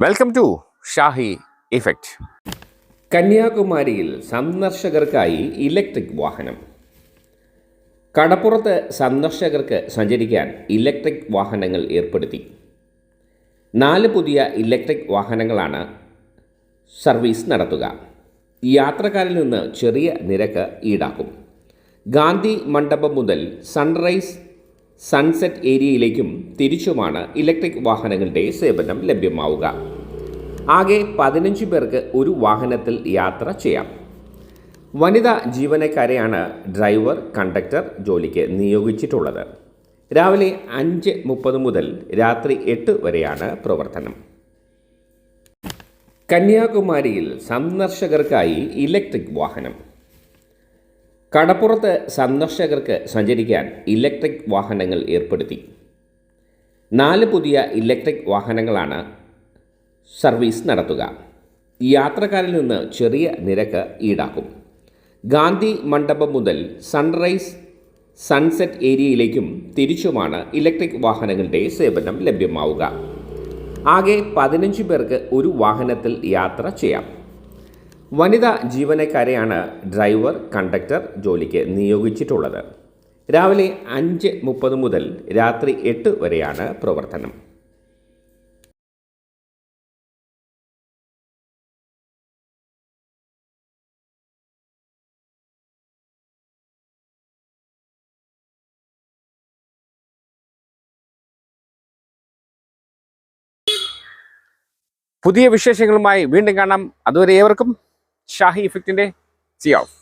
Welcome to Shahi effect. കന്യാകുമാരിയിൽ സന്ദർശകർക്കായി electric വാഹനം. കടപ്പുറത്ത് സന്ദർശകർക്ക് സഞ്ചരിക്കാൻ ഇലക്ട്രിക് വാഹനങ്ങൾ ഏർപ്പെടുത്തി. 4 പുതിയ ഇലക്ട്രിക് വാഹനങ്ങളാണ് സർവീസ് നടത്തുക. യാത്രക്കാരിൽ നിന്ന് ചെറിയ നിരക്ക് ഈടാക്കും. ഗാന്ധി മണ്ഡപം മുതൽ സൺറൈസ് സൺസെറ്റ് ഏരിയയിലേക്കും തിരിച്ചുമാണ് ഇലക്ട്രിക് വാഹനങ്ങളുടെ സേവനം ലഭ്യമാവുക. ആകെ 15 പേർക്ക് ഒരു വാഹനത്തിൽ യാത്ര ചെയ്യാം. വനിതാ ജീവനക്കാരെയാണ് ഡ്രൈവർ, കണ്ടക്ടർ ജോലിക്ക് നിയോഗിച്ചിട്ടുള്ളത്. രാവിലെ 5:30 മുതൽ രാത്രി 8 വരെയാണ് പ്രവർത്തനം. കന്യാകുമാരിയിൽ സന്ദർശകർക്കായി ഇലക്ട്രിക് വാഹനം. കടപ്പുറത്ത് സന്ദർശകർക്ക് സഞ്ചരിക്കാൻ ഇലക്ട്രിക് വാഹനങ്ങൾ ഏർപ്പെടുത്തി. 4 പുതിയ ഇലക്ട്രിക് വാഹനങ്ങളാണ് സർവീസ് നടത്തുക. യാത്രക്കാരിൽ നിന്ന് ചെറിയ നിരക്ക് ഈടാക്കും. ഗാന്ധി മണ്ഡപം മുതൽ സൺറൈസ് സൺസെറ്റ് ഏരിയയിലേക്കും തിരിച്ചുമാണ് ഇലക്ട്രിക് വാഹനങ്ങളുടെ സേവനം ലഭ്യമാവുക. ആകെ 15 പേർക്ക് ഒരു വാഹനത്തിൽ യാത്ര ചെയ്യാം. വനിതാ ജീവനക്കാരെയാണ് ഡ്രൈവർ, കണ്ടക്ടർ ജോലിക്ക് നിയോഗിച്ചിട്ടുള്ളത്. രാവിലെ 5:30 മുതൽ രാത്രി 8 വരെയാണ് പ്രവർത്തനം. പുതിയ വിശേഷങ്ങളുമായി വീണ്ടും കാണാം. അതുവരെ ഏവർക്കും ഷാഹി ഇഫക്റ്റിന്റെ സി ഓഫ്.